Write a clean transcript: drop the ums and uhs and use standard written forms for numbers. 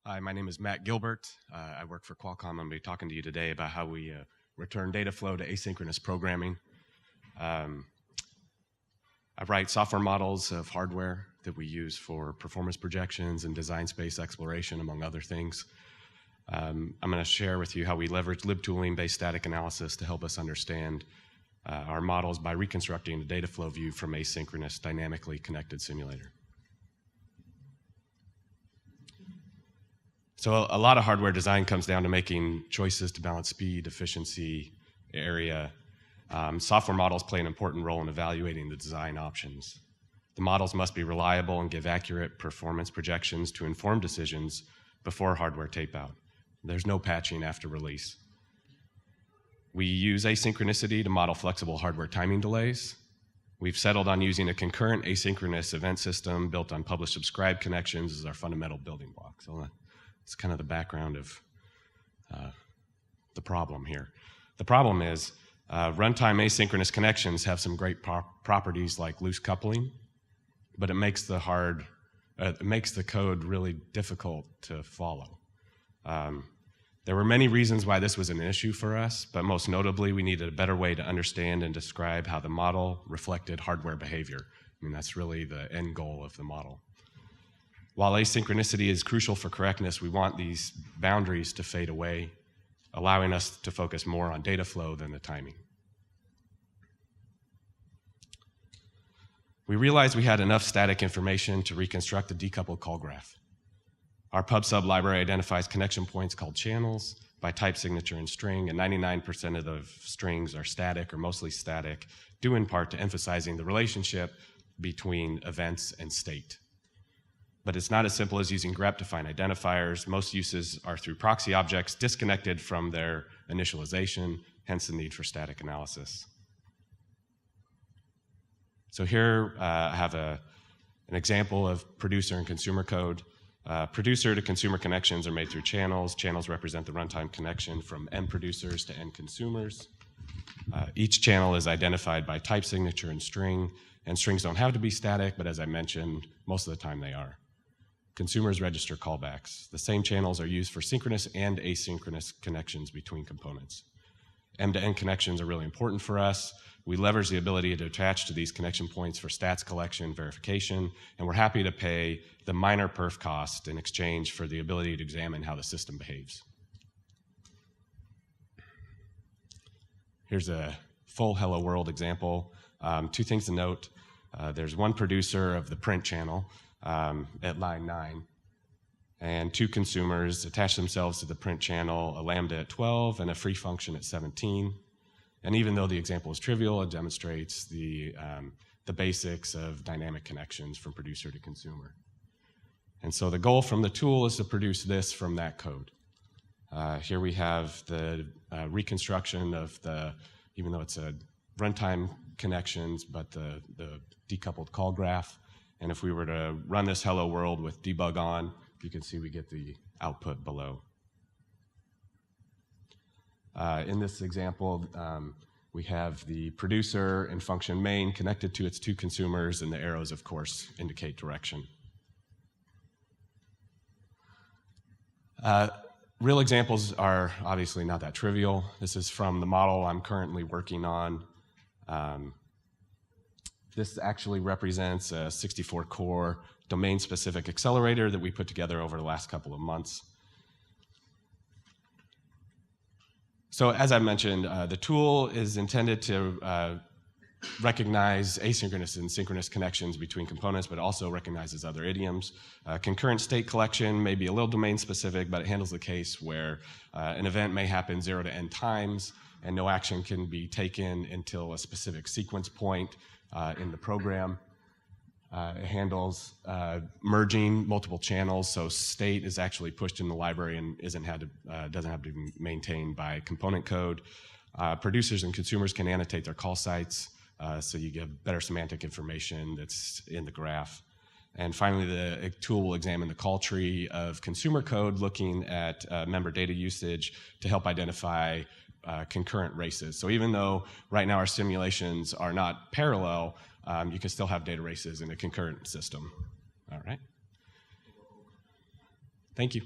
Hi, my name is Matt Gilbert. I work for Qualcomm. I'm going to be talking to you today about how we return data flow to asynchronous programming. I write software models of hardware that we use for performance projections and design space exploration, among other things. I'm going to share with you how we leverage libtooling-based static analysis to help us understand our models by reconstructing the data flow view from asynchronous dynamically connected simulator. So a lot of hardware design comes down to making choices to balance speed, efficiency, area. Software models play an important role in evaluating the design options. The models must be reliable and give accurate performance projections to inform decisions before hardware tape-out. There's no patching after release. We use asynchronicity to model flexible hardware timing delays. We've settled on using a concurrent asynchronous event system built on publish-subscribe connections as our fundamental building block. So it's kind of the background of the problem here. The problem is runtime asynchronous connections have some great properties like loose coupling, but it makes the code really difficult to follow. There were many reasons why this was an issue for us, but most notably, we needed a better way to understand and describe how the model reflected hardware behavior. I mean, that's really the end goal of the model. While asynchronicity is crucial for correctness, we want these boundaries to fade away, allowing us to focus more on data flow than the timing. We realized we had enough static information to reconstruct the decoupled call graph. Our PubSub library identifies connection points called channels by type, signature, and string, and 99% of the strings are static or mostly static, due in part to emphasizing the relationship between events and state. But it's not as simple as using grep to find identifiers. Most uses are through proxy objects disconnected from their initialization, hence the need for static analysis. So here I have an example of producer and consumer code. Producer to consumer connections are made through channels. Channels represent the runtime connection from end producers to end consumers. Each channel is identified by type, signature, and strings don't have to be static, but as I mentioned, most of the time they are. Consumers register callbacks. The same channels are used for synchronous and asynchronous connections between components. End-to-end connections are really important for us. We leverage the ability to attach to these connection points for stats collection, verification, and we're happy to pay the minor perf cost in exchange for the ability to examine how the system behaves. Here's a full Hello World example. Two things to note. There's one producer of the print channel at line 9, and two consumers attach themselves to the print channel, a lambda at 12 and a free function at 17. And even though the example is trivial, it demonstrates the basics of dynamic connections from producer to consumer. And so the goal from the tool is to produce this from that code. Here we have the reconstruction of even though it's a runtime connections, but the decoupled call graph. And if we were to run this hello world with debug on, you can see we get the output below. In this example, we have the producer and function main connected to its two consumers, and the arrows, of course, indicate direction. Real examples are obviously not that trivial. This is from the model I'm currently working on. This actually represents a 64-core domain-specific accelerator that we put together over the last couple of months. So as I mentioned, the tool is intended to recognize asynchronous and synchronous connections between components, but also recognizes other idioms. Concurrent state collection may be a little domain-specific, but it handles the case where an event may happen 0 to n times, and no action can be taken until a specific sequence point in the program. It handles merging multiple channels, so state is actually pushed in the library and doesn't have to be maintained by component code. Producers and consumers can annotate their call sites, so you get better semantic information that's in the graph. And finally, the tool will examine the call tree of consumer code, looking at member data usage to help identify concurrent races. So even though right now our simulations are not parallel, you can still have data races in a concurrent system. All right. Thank you.